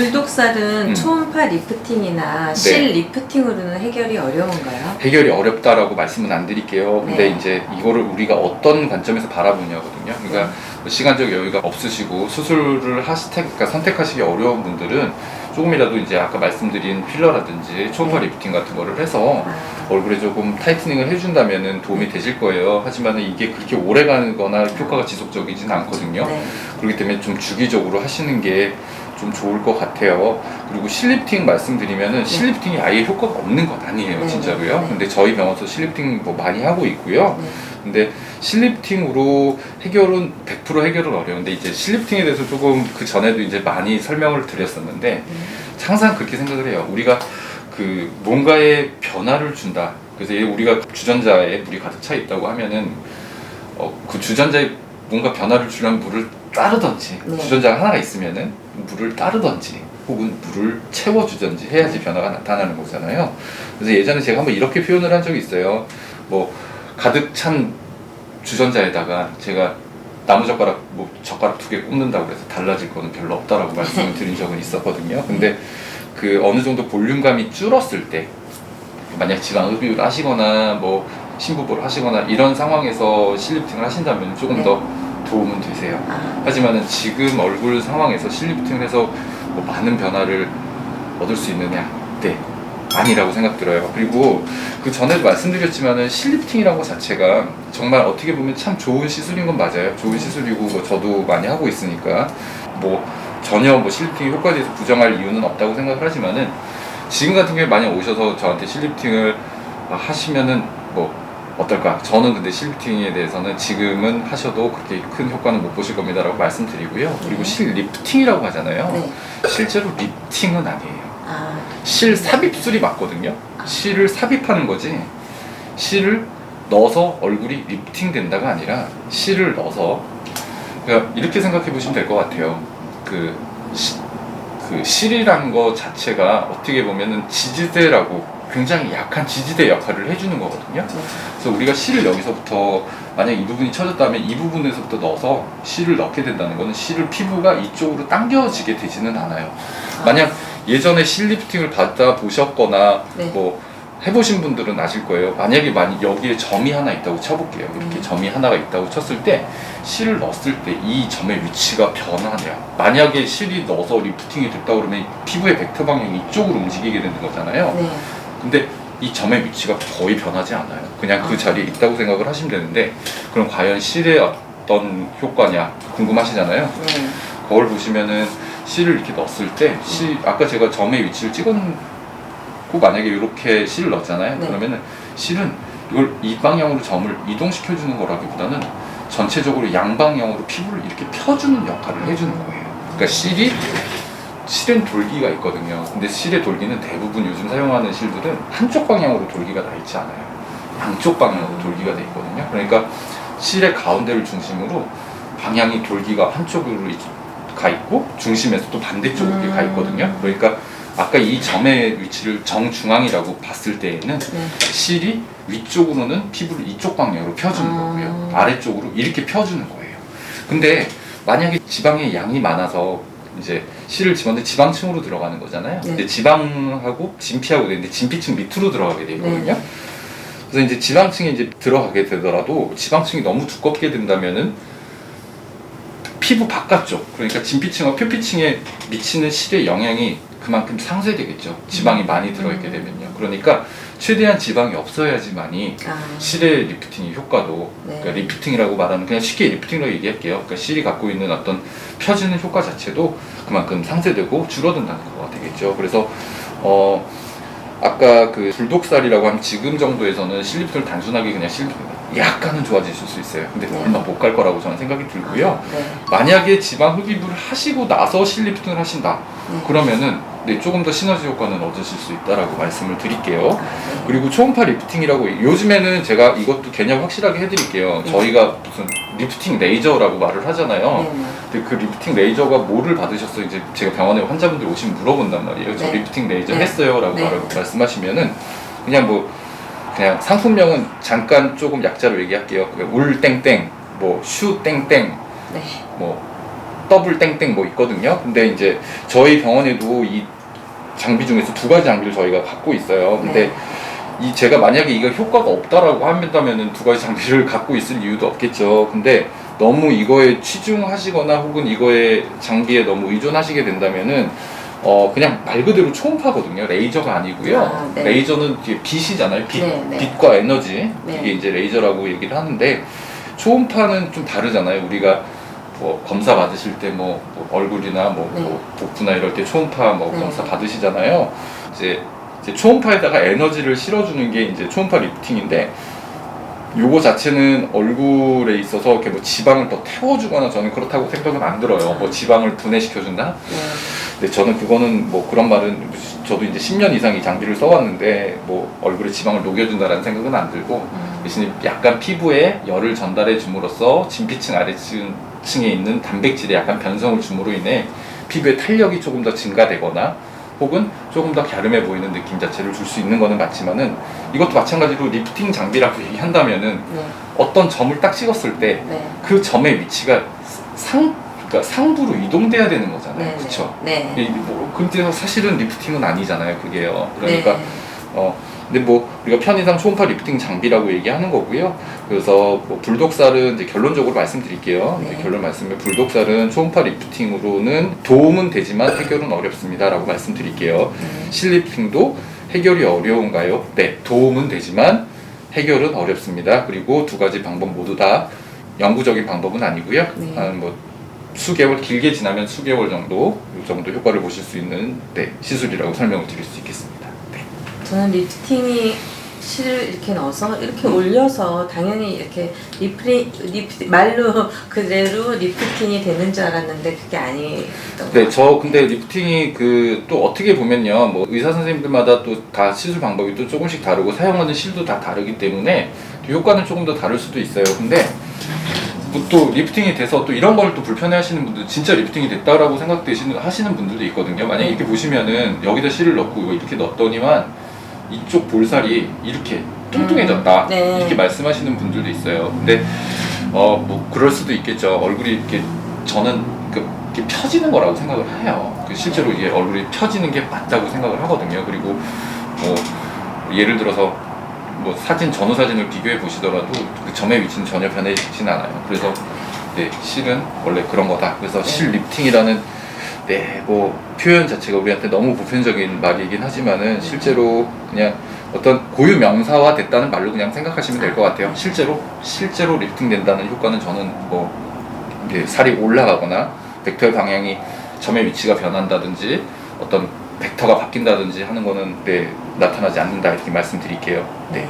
불독살은 음. 초음파 리프팅이나 실 리프팅으로는 해결이 어려운가요? 해결이 어렵다라고 말씀은 안 드릴게요. 근데 네. 이제 이거를 우리가 어떤 관점에서 바라보냐거든요. 그러니까 뭐 시간적 여유가 없으시고 수술을 그러니까 선택하시기 어려운 분들은 조금이라도 이제 아까 말씀드린 필러라든지 초음파 네. 리프팅 같은 거를 해서 아, 얼굴에 조금 타이트닝을 해준다면은 도움이 되실 거예요. 하지만 이게 그렇게 오래 가거나 효과가 지속적이지는 않거든요. 네. 그렇기 때문에 좀 주기적으로 하시는 게 좀 좋을 것 같아요. 그리고 실리프팅 말씀드리면은 실리프팅이 아예 효과가 없는 건 아니에요, 네. 진짜로요. 네. 근데 저희 병원에서 실리프팅 뭐 많이 하고 있고요. 네. 근데 실리프팅으로 해결은 100% 해결은 어려운데 이제 실리프팅에 대해서 조금 그 전에도 이제 많이 설명을 드렸었는데 항상 그렇게 생각을 해요. 우리가 그 뭔가의 변화를 준다. 그래서 우리가 주전자에 물이 가득 차 있다고 하면은 그 주전자에 뭔가 변화를 주려면 물을 따르던지 네. 주전자가 하나가 있으면은 물을 따르던지 혹은 물을 채워주든지 해야지 변화가 나타나는 거잖아요. 그래서 예전에 제가 한번 이렇게 표현을 한 적이 있어요. 뭐 가득 찬 주전자에다가 제가 나무젓가락 뭐 젓가락 2개 꼽는다고 해서 달라질 거는 별로 없다라고 말씀을 드린 적은 있었거든요. 근데 그 어느 정도 볼륨감이 줄었을 때 만약 지방 흡입을 하시거나 뭐 심부보를 하시거나 이런 상황에서 실리프팅을 하신다면 조금 더 도움은 되세요. 하지만은 지금 얼굴 상황에서 실리프팅을 해서 뭐 많은 변화를 얻을 수 있느냐? 네, 아니라고 생각 들어요. 그리고 그 전에도 말씀드렸지만은 실리프팅이라는 것 자체가 정말 어떻게 보면 참 좋은 시술인 건 맞아요. 좋은 시술이고 뭐 저도 많이 하고 있으니까 뭐 전혀 뭐 실리프팅 효과에 대해서 부정할 이유는 없다고 생각을 하지만은 지금 같은 경우에 만약 오셔서 저한테 실리프팅을 하시면은 뭐 어떨까? 저는 근데 실리프팅에 대해서는 지금은 하셔도 그렇게 큰 효과는 못 보실 겁니다 라고 말씀드리고요. 그리고 실 리프팅이라고 하잖아요. 네. 실제로 리프팅은 아니에요. 아, 실 삽입술이 맞거든요. 실을 삽입하는 거지 실을 넣어서 얼굴이 리프팅 된다가 아니라 실을 넣어서 그러니까 이렇게 생각해 보시면 될 것 같아요. 그 실이라는 거 자체가 어떻게 보면은 지지대라고 굉장히 약한 지지대 역할을 해주는 거거든요. 그래서 우리가 실을 여기서부터 만약 이 부분이 처졌다면 이 부분에서부터 넣어서 실을 넣게 된다는 거는 실을 피부가 이쪽으로 당겨지게 되지는 않아요. 만약 예전에 실 리프팅을 받아 보셨거나 네. 뭐 해보신 분들은 아실 거예요. 만약에 여기에 점이 하나 있다고 쳐볼게요. 이렇게 점이 하나가 있다고 쳤을 때 실을 넣었을 때 이 점의 위치가 변하네요. 만약에 실이 넣어서 리프팅이 됐다 그러면 피부의 벡터 방향이 이쪽으로 움직이게 되는 거잖아요. 네. 근데 이 점의 위치가 거의 변하지 않아요. 그냥 그 자리에 있다고 생각을 하시면 되는데 그럼 과연 실의 어떤 효과냐 궁금하시잖아요. 네. 거울 보시면은 실을 이렇게 넣었을 때 아까 제가 점의 위치를 찍어놓고 만약에 이렇게 실을 넣었잖아요. 네. 그러면은 실은 이걸 이 방향으로 점을 이동시켜 주는 거라기보다는 전체적으로 양방향으로 피부를 이렇게 펴주는 역할을 해주는 거예요. 그러니까 실은 돌기가 있거든요. 근데 실의 돌기는 대부분 요즘 사용하는 실들은 한쪽 방향으로 돌기가 나 있지 않아요. 양쪽 방향으로 돌기가 돼 있거든요. 그러니까 실의 가운데를 중심으로 방향이 돌기가 한쪽으로 가 있고 중심에서 또 반대쪽으로 이렇게 가 있거든요. 그러니까 아까 이 점의 위치를 정중앙이라고 봤을 때에는 실이 위쪽으로는 피부를 이쪽 방향으로 펴주는 거고요. 아래쪽으로 이렇게 펴주는 거예요. 근데 만약에 지방의 양이 많아서 이제 실을 집었는데 지방층으로 들어가는 거잖아요. 네. 근데 지방하고 진피하고 되는데 진피층 밑으로 들어가게 돼 있거든요. 네. 그래서 이제 지방층이 이제 들어가게 되더라도 지방층이 너무 두껍게 된다면은 피부 바깥쪽 그러니까 진피층과 표피층에 미치는 실의 영향이 그만큼 상쇄되겠죠. 지방이 많이 들어있게 되면요. 그러니까 최대한 지방이 없어야지만이 실의 리프팅의 효과도 그러니까 리프팅이라고 말하는 그냥 쉽게 리프팅으로 얘기할게요. 그러니까 실이 갖고 있는 어떤 펴지는 효과 자체도 그만큼 상쇄되고 줄어든다는 거가 되겠죠. 그래서 아까 그 불독살이라고 하면 지금 정도에서는 실리프팅을 단순하게 그냥 실리프팅 약간은 좋아지실 수 있어요. 근데 얼마 못 갈 거라고 저는 생각이 들고요. 만약에 지방 흡입을 하시고 나서 실리프팅을 하신다. 그러면은 조금 더 시너지 효과는 얻으실 수 있다라고 말씀을 드릴게요. 그리고 초음파 리프팅이라고 요즘에는 제가 이것도 개념 확실하게 해드릴게요. 저희가 무슨 리프팅 레이저라고 말을 하잖아요. 근데 그 리프팅 레이저가 뭐를 받으셨어요? 이제 제가 병원에 환자분들 오시면 물어본단 말이에요. 저 리프팅 레이저 했어요라고 말씀하시면은 그냥 상품명은 잠깐 조금 약자로 얘기할게요. 울 땡땡, 뭐 슈 땡땡, 뭐 더블 땡땡 뭐 있거든요. 근데 이제 저희 병원에도 이 장비 중에서 두 가지 장비를 저희가 갖고 있어요. 근데 이 제가 만약에 이거 효과가 없다라고 한다면은 두 가지 장비를 갖고 있을 이유도 없겠죠. 근데 너무 이거에 치중하시거나 혹은 이거에 장비에 너무 의존하시게 된다면은 그냥 말 그대로 초음파거든요. 레이저가 아니고요. 아, 네. 레이저는 이제 빛이잖아요. 네, 네. 빛과 에너지. 네. 이게 이제 레이저라고 얘기를 하는데 초음파는 좀 다르잖아요. 우리가 뭐 검사 받으실 때 뭐 얼굴이나 뭐 네. 복부나 이럴 때 초음파 뭐 네. 검사 받으시잖아요. 이제 초음파에다가 에너지를 실어주는 게 이제 초음파 리프팅인데 요거 자체는 얼굴에 있어서 이렇게 뭐 지방을 더 태워주거나 저는 그렇다고 생각은 안 들어요. 뭐 지방을 분해시켜준다? 근데 저는 그거는 뭐 그런 말은 저도 이제 10년 이상 이 장비를 써왔는데 뭐 얼굴에 지방을 녹여준다라는 생각은 안 들고 대신에 약간 피부에 열을 전달해 줌으로써 진피층 아래층에 있는 단백질에 약간 변성을 줌으로 인해 피부의 탄력이 조금 더 증가되거나 혹은 조금 더 갸름해 보이는 느낌 자체를 줄 수 있는 거는 맞지만은 이것도 마찬가지로 리프팅 장비라고 얘기한다면은 네. 어떤 점을 딱 찍었을 때 그 네. 점의 위치가 그러니까 상부로 이동돼야 되는 거잖아요. 네. 그렇죠? 네. 근데 사실은 리프팅은 아니잖아요. 그게요. 그러니까 네. 근데 뭐 우리가 편의상 초음파 리프팅 장비라고 얘기하는 거고요. 그래서 뭐 불독살은 이제 결론적으로 말씀드릴게요. 네. 이제 결론 말씀을 불독살은 초음파 리프팅으로는 도움은 되지만 해결은 어렵습니다라고 말씀드릴게요. 실리프팅도 해결이 어려운가요? 네, 도움은 되지만 해결은 어렵습니다. 그리고 두 가지 방법 모두 다 영구적인 방법은 아니고요. 네. 한 뭐 수개월, 길게 지나면 수개월 정도, 이 정도 효과를 보실 수 있는 시술이라고 설명을 드릴 수 있겠습니다. 네. 저는 리프팅이 실을 이렇게 넣어서 이렇게 올려서 당연히 이렇게 말로 그대로 리프팅이 되는 줄 알았는데 그게 아니었던 네, 것 저 근데 리프팅이 또 어떻게 보면요, 뭐 의사 선생님들마다 또 다 시술 방법이 또 조금씩 다르고 사용하는 실도 다 다르기 때문에 효과는 조금 더 다를 수도 있어요. 근데 뭐 또 리프팅이 돼서 또 이런 걸 또 불편해하시는 분들, 진짜 리프팅이 됐다라고 하시는 분들도 있거든요. 만약에 이렇게 보시면은 여기다 실을 넣고 이거 이렇게 넣었더니만 이쪽 볼살이 이렇게 뚱뚱해졌다 네. 이렇게 말씀하시는 분들도 있어요. 근데 뭐 그럴 수도 있겠죠. 얼굴이 이렇게 저는 이렇게 펴지는 거라고 생각을 해요. 실제로 이게 얼굴이 펴지는 게 맞다고 생각을 하거든요. 그리고 뭐 예를 들어서 뭐 전후 사진을 비교해 보시더라도 그 점의 위치는 전혀 변해지진 않아요. 그래서 실은 원래 그런 거다. 그래서 실 리프팅이라는 뭐 표현 자체가 우리한테 너무 보편적인 말이긴 하지만은 실제로 그냥 어떤 고유 명사화 됐다는 말로 그냥 생각하시면 될 것 같아요. 실제로 리프팅 된다는 효과는 저는 뭐 살이 올라가거나 벡터의 방향이 점의 위치가 변한다든지 어떤 벡터가 바뀐다든지 하는 거는 나타나지 않는다 이렇게 말씀드릴게요. 네. 네.